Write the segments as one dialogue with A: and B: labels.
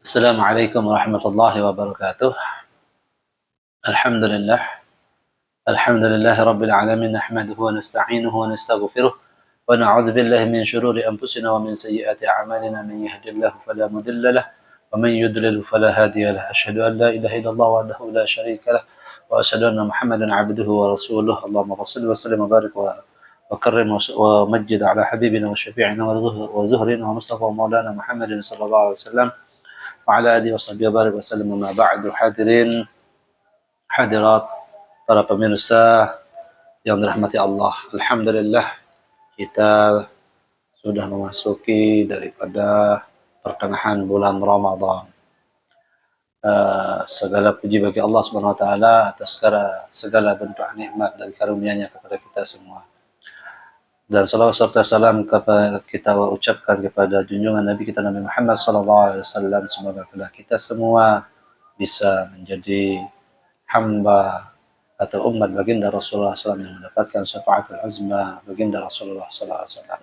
A: Assalamualaikum warahmatullahi wabarakatuh. Alhamdulillah. Alhamdulillahi rabbil alamin nahmaduhu wa nasta'inuhu wa nastaghfiruh wa na'udzu billahi min shururi anfusina wa min sayyiati a'malina man yahdihillahu fala mudilla lahu wa man yudlil fala hadiya lahu. Asyhadu an la ilaha illallah wahdahu la syarika lahu wa asyhadu anna Muhammadan 'abduhu wa rasuluh. Allahumma shalli wa sallim wa barik wa karrim wa majjid ala habibina wa syafi'ina wa zuhrina wa mustafa wa maulana Muhammadin sallallahu alaihi wasallam wa ala alihi wa sahbihi wa barik wa sallam. Amma ba'du. Hadirin hadirat, para pemirsa yang dirahmati Allah, alhamdulillah kita sudah memasuki daripada pertengahan bulan Ramadan. Segala puji bagi Allah Subhanahu wa taala atas segala bentuk nikmat dan karunia-Nya kepada kita semua. Dan salawat serta salam kita ucapkan kepada junjungan Nabi kita Nabi Muhammad sallallahu alaihi wasallam. Semoga kita semua bisa menjadi hamba atau umat baginda Rasulullah SAW yang mendapatkan syafaatul uzma baginda Rasulullah SAW.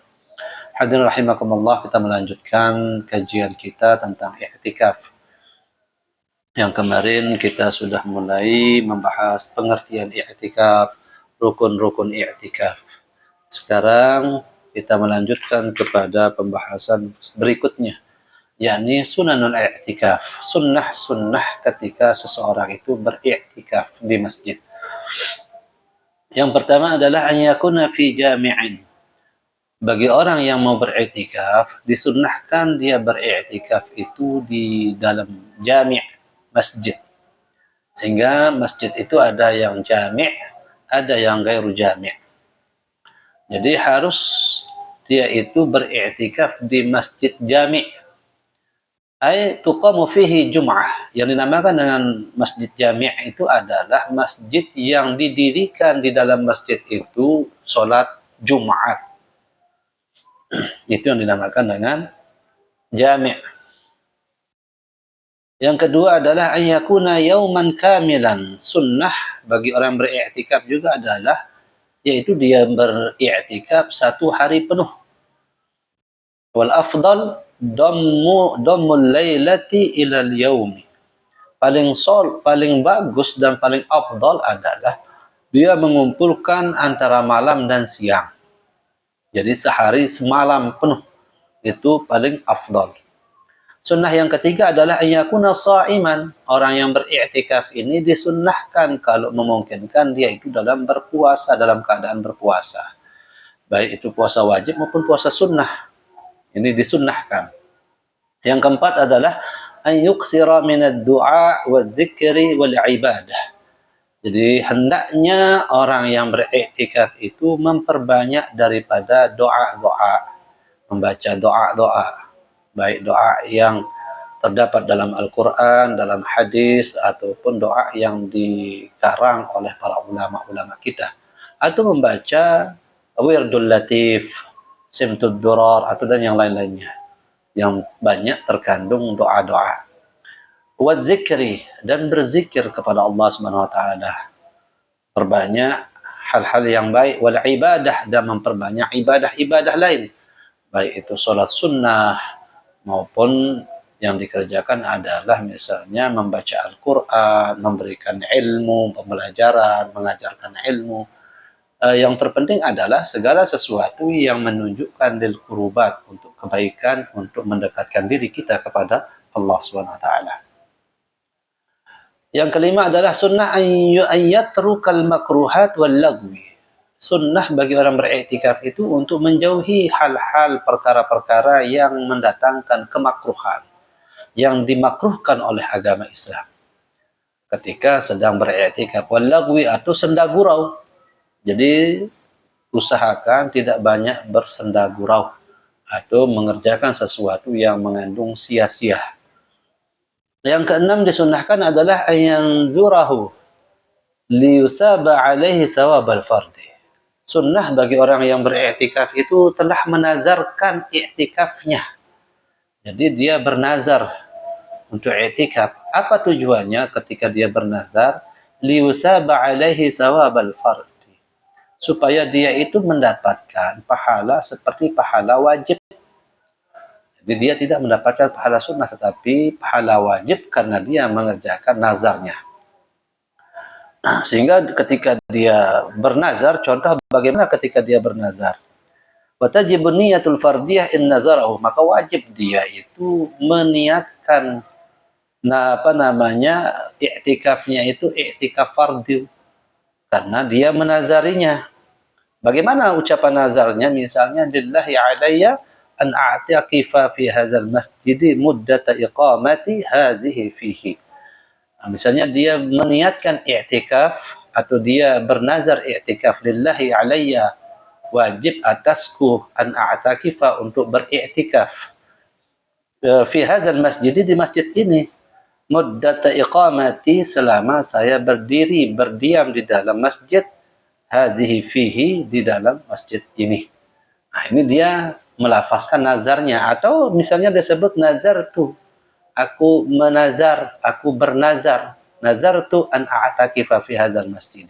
A: Hadirin rahimakumullah, kita melanjutkan kajian kita tentang i'tikaf. Yang kemarin kita sudah mulai membahas pengertian i'tikaf, rukun-rukun i'tikaf. Sekarang kita melanjutkan kepada pembahasan berikutnya, yakni sunanul i'tikaf, sunnah-sunnah ketika seseorang itu beriktikaf di masjid. Yang pertama adalah an yakuna fi jami'in. Bagi orang yang mau beriktikaf, disunnahkan dia beriktikaf itu di dalam jami', masjid. Sehingga masjid itu ada yang jami', ada yang gairu jami'. Jadi harus dia itu beriktikaf di masjid jami'. Tuqamu fihi jum'ah. Yang dinamakan dengan masjid jami' itu adalah masjid yang didirikan di dalam masjid itu sholat Jumat. Itu yang dinamakan dengan jami'. Yang kedua adalah ayyakuna yauman kamilan. Sunnah bagi orang beriktikaf juga adalah yaitu dia beriktikaf satu hari penuh. Wal afdal dhammul lailati ilal yaumi. Paling bagus dan paling afdal adalah dia mengumpulkan antara malam dan siang. Jadi sehari semalam penuh itu paling afdal. Sunnah yang ketiga adalah ayyakuna sha'iman. Orang yang beriktikaf ini disunnahkan kalau memungkinkan dia itu dalam keadaan berpuasa. Baik itu puasa wajib maupun puasa sunnah. Ini disunnahkan. Yang keempat adalah an yuksira minad du'a wa dzikri wal ibadah. Jadi hendaknya orang yang beriktikaf itu memperbanyak daripada doa-doa, membaca doa-doa, baik doa yang terdapat dalam Al-Quran, dalam hadis, ataupun doa yang dikarang oleh para ulama-ulama kita, atau membaca wirdul latif, simtud durar, atau dan yang lain-lainnya yang banyak terkandung doa-doa. Wa dzikri, dan berzikir kepada Allah Subhanahu wa taala. Perbanyak hal-hal yang baik, wal ibadah, dan memperbanyak ibadah-ibadah lain. Baik itu salat sunnah maupun yang dikerjakan adalah misalnya membaca Al-Qur'an, memberikan ilmu, pembelajaran, mengajarkan ilmu. Yang terpenting adalah segala sesuatu yang menunjukkan lil qurubat, untuk kebaikan, untuk mendekatkan diri kita kepada Allah Subhanahu wa taala. Yang kelima adalah sunnah an yatrukal makruhat wal lagwi. Sunnah bagi orang beriktikaf itu untuk menjauhi hal-hal perkara-perkara yang mendatangkan kemakruhan, yang dimakruhkan oleh agama Islam ketika sedang beriktikaf. Wal lagwi atau senda gurau. Jadi usahakan tidak banyak bersenda gurau atau mengerjakan sesuatu yang mengandung sia-sia. Yang keenam disunnahkan adalah ayanzurahu liyusaba alaihi thawabal fardi. Sunnah bagi orang yang beriktikaf itu telah menazarkan iktikafnya. Jadi dia bernazar untuk iktikaf. Apa tujuannya ketika dia bernazar? Liyusaba alaihi thawabal fardi. Supaya dia itu mendapatkan pahala seperti pahala wajib. Jadi dia tidak mendapatkan pahala sunnah, tetapi pahala wajib karena dia mengerjakan nazarnya. Sehingga ketika dia bernazar, contoh bagaimana ketika dia bernazar. Watajibu niyatul fardiyah in nazarahu, maka wajib dia itu meniatkan i'tikafnya itu i'tikaf fardhu karena dia menazarinya. Bagaimana ucapan nazarnya? Misalnya lillahi alayya an a'taqifa fi hadzal masjid muddata iqamati hadhihi fihi. Misalnya dia meniatkan i'tikaf atau dia bernazar i'tikaf, lillahi alayya, wajib atasku an a'takifa, untuk beriktikaf fi hadzal masjid, di masjid ini, muddata iqamati, selama saya berdiam di dalam masjid, hadhihi fihi, di dalam masjid ini. Nah, ini dia melafazkan nazarnya. Atau misalnya dia sebut nazar tuh, aku menazar, aku bernazar, nazar tu an a'takifa fi hadzal masjid.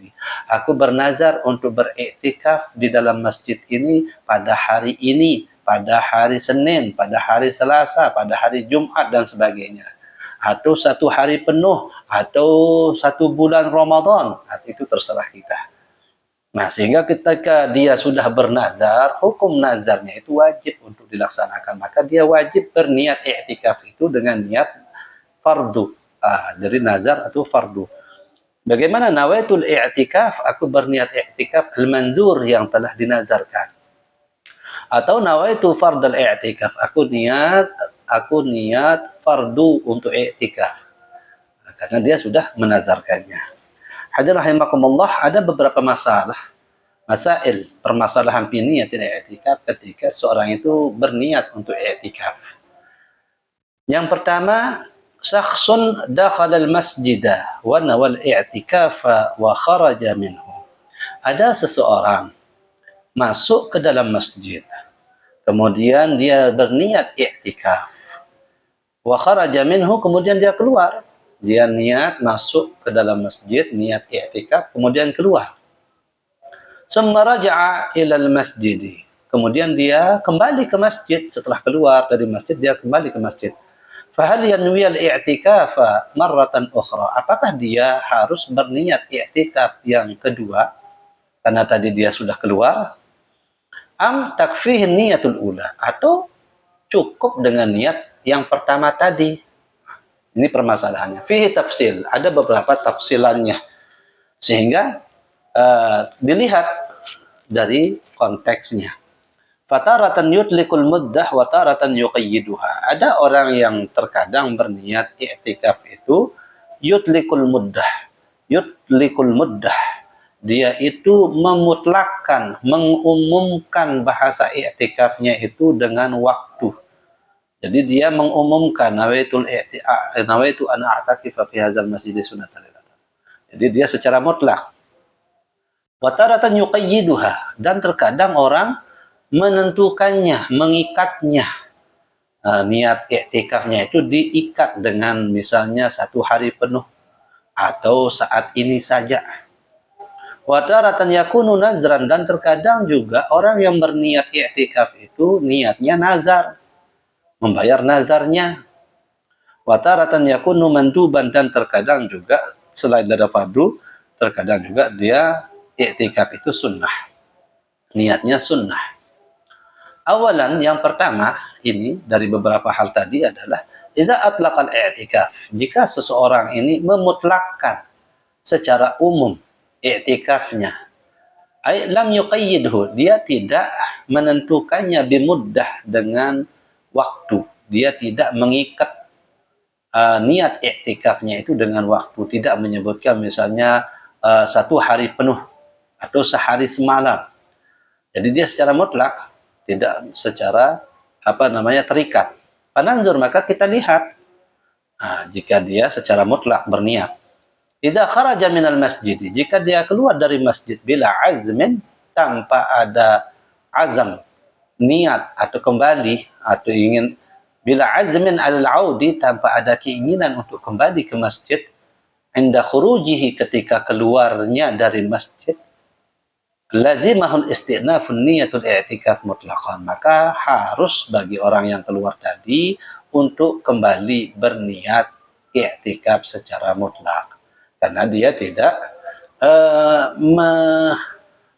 A: Aku bernazar untuk beriktikaf di dalam masjid ini pada hari ini, pada hari Senin, pada hari Selasa, pada hari Jumat dan sebagainya. Atau 1 hari penuh, atau 1 bulan Ramadan, itu terserah kita. Nah, sehingga ketika dia sudah bernazar, hukum nazarnya itu wajib untuk dilaksanakan. Maka dia wajib berniat i'tikaf itu dengan niat fardu. Dari nazar atau fardu. Bagaimana nawaitul i'tikaf? Aku berniat i'tikaf al-manzur, yang telah dinazarkan. Atau nawaitu fardal i'tikaf. Aku niat fardu untuk i'tikaf. Karena dia sudah menazarkannya. Hadirin rahimakumullah, ada beberapa permasalahan fi niyatil i'tikaf ketika seorang itu berniat untuk i'tikaf. Yang pertama, syakhsun dakhala al-masjida wa nawal i'tikafa wa kharaja minhu. Ada seseorang masuk ke dalam masjid, kemudian dia berniat i'tikaf. Wa kharaja minhu, kemudian dia keluar. Dia niat masuk ke dalam masjid, niat i'tikaf, kemudian keluar. Summa raja'a ilal masjid. Kemudian dia kembali ke masjid. Setelah keluar dari masjid, dia kembali ke masjid. Fahal yanwiyal i'tikafa marratan ukhra. Apakah dia harus berniat i'tikaf yang kedua karena tadi dia sudah keluar? Am takfihi niyatul ula, atau cukup dengan niat yang pertama tadi? Ini permasalahannya. Fihi tafsil, ada beberapa tafsilannya. Sehingga dilihat dari konteksnya. Fataratan yutlikul muddah wa taratan yuqayyiduha. Ada orang yang terkadang berniat i'tikaf itu yutlikul muddah. Yutlikul muddah. Dia itu memutlakkan, mengumumkan bahasa i'tikafnya itu dengan waktu. Jadi dia mengumumkan nawaitu an a'takifa fi hadzal masjid sunnatan. Jadi dia secara mutlak. Wa taratan yuqayyiduha, dan terkadang orang menentukannya, mengikatnya. Niat i'tikafnya itu diikat dengan misalnya 1 hari penuh atau saat ini saja. Wa taratan yakunu nazran, dan terkadang juga orang yang berniat i'tikaf itu niatnya nazar, membayar nazarnya. Wa taratan yakunu manduban, dan terkadang juga selain dari fardu, terkadang juga dia i'tikaf itu sunnah. Niatnya sunnah. Awalan, yang pertama ini dari beberapa hal tadi adalah idza atlaqal i'tikaf. Jika seseorang ini memutlakkan secara umum i'tikafnya, ay lam yuqayyidhu, dia tidak menentukannya bimuddah, dengan waktu. Dia tidak mengikat niat i'tikafnya itu dengan waktu, tidak menyebutkan misalnya 1 hari penuh atau sehari semalam. Jadi dia secara mutlak, tidak secara terikat. Pananzur, maka kita lihat jika dia secara mutlak berniat. Idza kharaja minal masjid, jika dia keluar dari masjid bila azmin, tanpa ada azam, niat atau kembali, atau ingin bila azmin al-audi, tanpa ada keinginan untuk kembali ke masjid, inda khurujihi, ketika keluarnya dari masjid, lazimahul istinafun niyatul i'tikaf mutlaqan. Maka harus bagi orang yang keluar tadi untuk kembali berniat i'tikaf secara mutlak. Karena dia tidak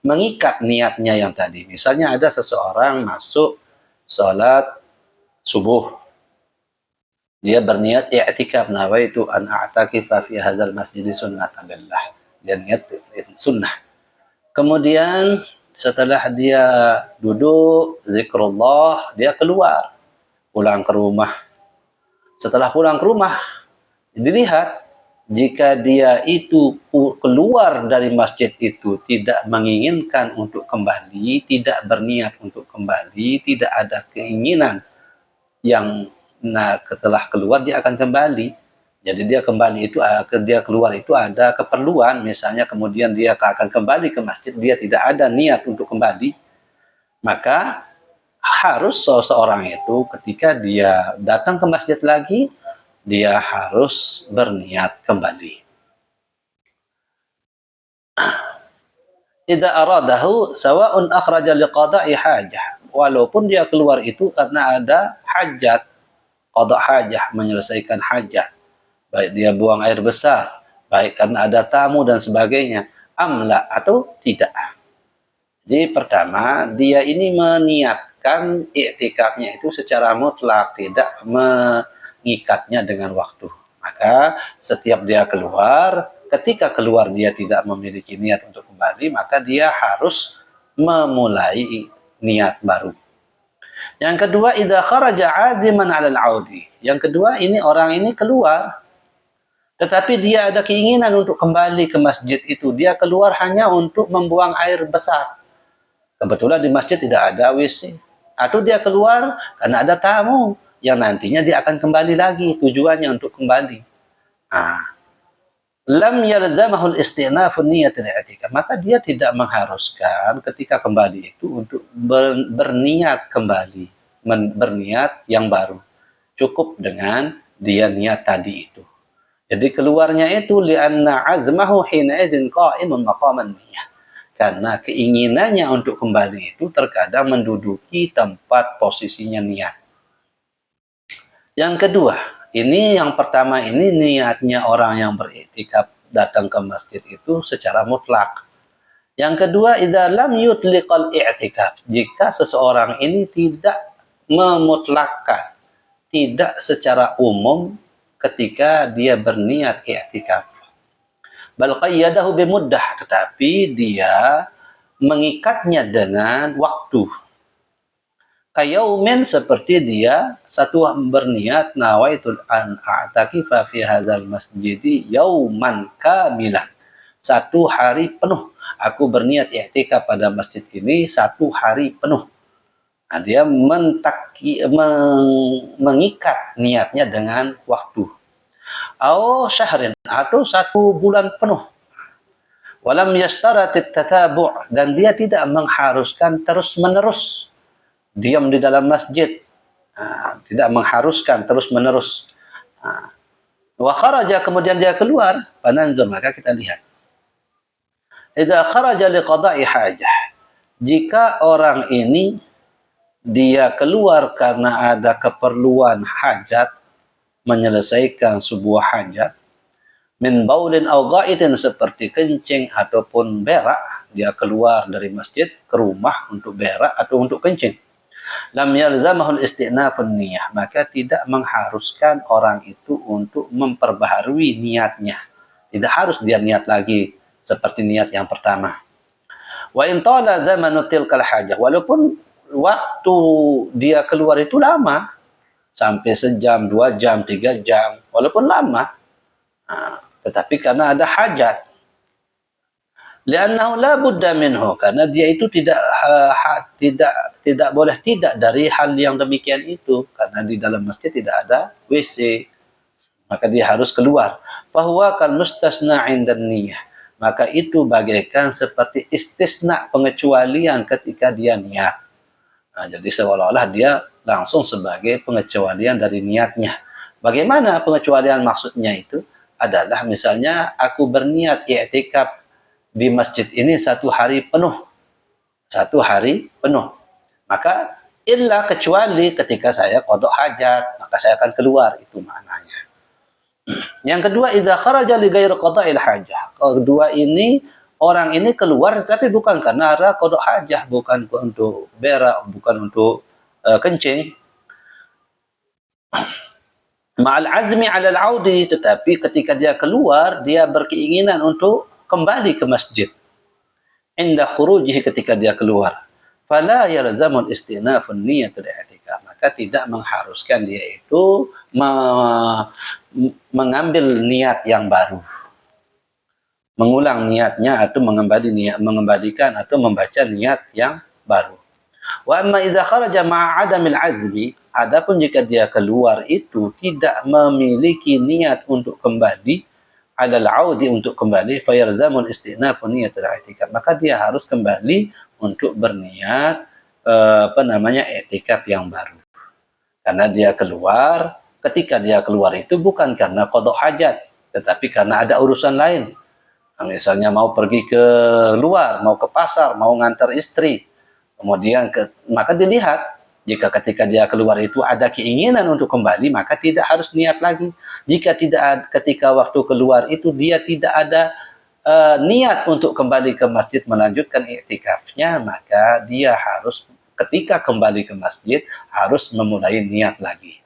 A: mengikat niatnya yang tadi. Misalnya ada seseorang masuk sholat subuh, dia berniat i'tikaf, nawaitu an a'takifa fi hadzal masjid sunnatan lillah. Dia niat sunnah. Kemudian setelah dia duduk zikrullah, dia keluar, pulang ke rumah. Setelah pulang ke rumah, dilihat jika dia itu keluar dari masjid itu tidak menginginkan untuk kembali, tidak berniat untuk kembali, tidak ada keinginan yang setelah keluar dia akan kembali. Jadi dia kembali itu, dia keluar itu ada keperluan, misalnya kemudian dia akan kembali ke masjid, dia tidak ada niat untuk kembali, maka harus seseorang itu ketika dia datang ke masjid lagi, dia harus berniat kembali. Idza aradahu sawa'un akhraja liqada'i hajah. Walaupun dia keluar itu karena ada hajat, qada hajah, menyelesaikan hajat. Baik dia buang air besar, baik karena ada tamu dan sebagainya, amla atau tidak. Jadi pertama, dia ini meniatkan i'tikafnya itu secara mutlak, tidak mengikatnya dengan waktu. Maka setiap dia keluar, ketika keluar dia tidak memiliki niat untuk kembali, maka dia harus memulai niat baru. Yang kedua, idza kharaja aziman 'alal 'audi. Yang kedua, ini orang ini keluar tetapi dia ada keinginan untuk kembali ke masjid itu. Dia keluar hanya untuk membuang air besar. Kebetulan di masjid tidak ada WC. Atau dia keluar karena ada tamu yang nantinya dia akan kembali lagi, tujuannya untuk kembali. Lam yalzamahul istinafun niyatil i'tikaf. Maka dia tidak mengharuskan ketika kembali itu untuk berniat kembali, berniat yang baru. Cukup dengan dia niat tadi itu. Jadi keluarnya itu li'anna azmahu hina idzin qa'imun maqaman niyah. Karena keinginannya untuk kembali itu terkadang menduduki tempat posisinya niat. Yang kedua, ini yang pertama ini niatnya orang yang beriktikaf datang ke masjid itu secara mutlak. Yang kedua, idza lam yutliqal i'tikaf. Jika seseorang ini tidak memutlakkan, tidak secara umum ketika dia berniat i'tikaf. Bal qayyadahu bimuddah, tetapi dia mengikatnya dengan waktu. Kayaumin, seperti dia satu berniat nawaitul an a'takifa fi hadzal masjidi yauman kamilan. Satu hari penuh aku berniat i'tikaf pada masjid ini satu hari penuh. Nah, dia mengikat niatnya dengan waktu. Atau syahrin, atau satu bulan penuh. Walam yastaratit tatabu', dan dia tidak mengharuskan terus-menerus diam di dalam masjid. Tidak mengharuskan terus-menerus. Wa kharaja, kemudian dia keluar, pananzur, maka kita lihat. Idza kharaja liqada'i hajah. Jika orang ini dia keluar karena ada keperluan hajat, menyelesaikan sebuah hajat, min baulin aw gha'itin, seperti kencing ataupun berak, dia keluar dari masjid ke rumah untuk berak atau untuk kencing. Lam yalzamahul istinafun niyah, maka tidak mengharuskan orang itu untuk memperbaharui niatnya. Tidak harus dia niat lagi seperti niat yang pertama. Wa in tala zamanu tilkal hajah, walaupun waktu dia keluar itu lama, sampai sejam, 2 jam, 3 jam, walaupun lama, tetapi karena ada hajat, li'annahu la budda minhu, karena dia itu tidak boleh tidak dari hal yang demikian itu, karena di dalam masjid tidak ada WC, maka dia harus keluar. Fahuwa kal mustasna 'indan niyah, maka itu bagaikan seperti istisna, pengecualian ketika dia niat. Jadi seolah-olah dia langsung sebagai pengecualian dari niatnya. Bagaimana pengecualian maksudnya itu? Adalah misalnya aku berniat i'tikaf di masjid ini satu hari penuh. 1 hari penuh. Maka illa kecuali ketika saya qada hajat, maka saya akan keluar, itu maknanya. Yang kedua, idza kharaja li ghairi qada'il hajah. Kedua ini, orang ini keluar tapi bukan karena ada qada hajah, bukan untuk berak, bukan untuk kencing. Ma'al azmi 'ala al-'audi, tetapi ketika dia keluar, dia berkeinginan untuk kembali ke masjid. Inda khurujihi, ketika dia keluar. Fala yalzamul istinafun niyatul i'tikaf, maka tidak mengharuskan dia itu mengambil niat yang baru, mengulang niatnya atau mengembalikan atau membaca niat yang baru. Wa amma idza kharaja ma'a 'adamil azmi, adapun jika dia keluar itu tidak memiliki niat untuk kembali, alal 'audi, untuk kembali, fayalzamul istinafu niyatul i'tikaf, maka dia harus kembali untuk berniat i'tikaf yang baru. Karena dia keluar, ketika dia keluar itu bukan karena qada hajat, tetapi karena ada urusan lain. Misalnya mau pergi ke luar, mau ke pasar, mau ngantar istri. Kemudian maka dilihat, jika ketika dia keluar itu ada keinginan untuk kembali, maka tidak harus niat lagi. Jika tidak, ketika waktu keluar itu dia tidak ada niat untuk kembali ke masjid melanjutkan i'tikafnya, maka dia harus ketika kembali ke masjid harus memulai niat lagi.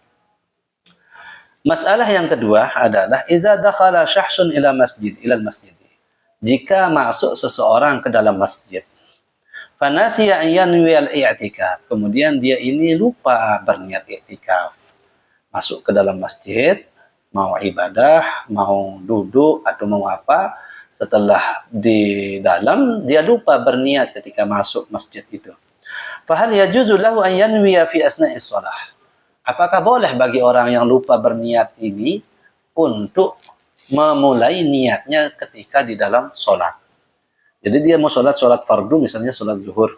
A: Masalah yang kedua adalah iza dakhala syahsun ila masjid. Jika masuk seseorang ke dalam masjid, fanasiya an yanwi al-i'tikaf, kemudian dia ini lupa berniat i'tikaf. Masuk ke dalam masjid, mau ibadah, mau duduk atau mau apa, setelah di dalam dia lupa berniat ketika masuk masjid itu. Fahal yajuzu lahu an yanwiya fi asna'is shalah? Apakah boleh bagi orang yang lupa berniat ini untuk memulai niatnya ketika di dalam sholat? Jadi dia mau sholat fardu, misalnya sholat zuhur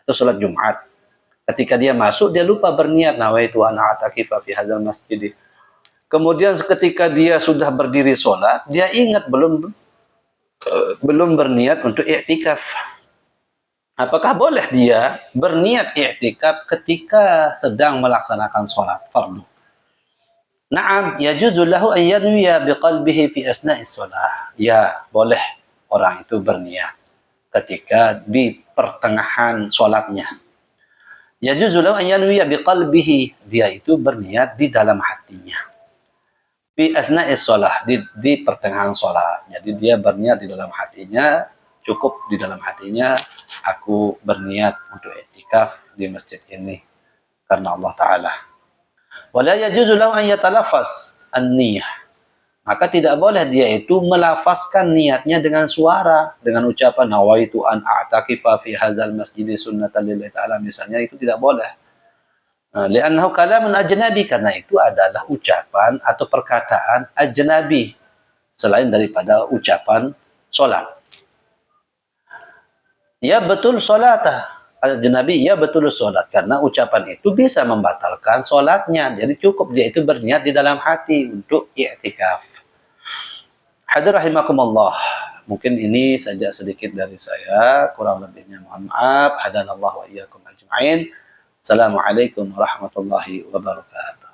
A: atau sholat Jumat. Ketika dia masuk, dia lupa berniat, nawaitu an a'takifa fi hadzal masjid. Kemudian ketika dia sudah berdiri sholat, dia ingat belum berniat untuk i'tikaf. Apakah boleh dia berniat i'tikaf ketika sedang melaksanakan sholat fardu? Na'am, yajuzu lahu an yanwiya biqalbihi fi asna'is shalah. Ya, boleh orang itu berniat ketika di pertengahan sholatnya. Yajuzu lahu an yanwiya biqalbihi, dia itu berniat di dalam hatinya. Fi asna'is shalah, di pertengahan sholat. Jadi dia berniat di dalam hatinya, cukup di dalam hatinya, aku berniat untuk i'tikaf di masjid ini karena Allah Ta'ala. Wala yajuzu lahu an yatalaffaz an-niyah. Maka tidak boleh dia itu melafazkan niatnya dengan suara, dengan ucapan nawaitu an a'takifa fi hadzal masjid sunnatan lillahi ta'ala, misalnya, itu tidak boleh. Li'annahu kalamun ajnabi, karena itu adalah ucapan atau perkataan ajnabi selain daripada ucapan salat. Ya betul salatah ajnabi, ya betul salat, karena ucapan itu bisa membatalkan salatnya. Jadi cukup dia itu berniat di dalam hati untuk i'tikaf. Hadir rahimakumullah. Mungkin ini saja sedikit dari saya, kurang lebihnya mohon maaf. Hadanallahu wa iyyakum ajma'in. Assalamualaikum warahmatullahi wabarakatuh.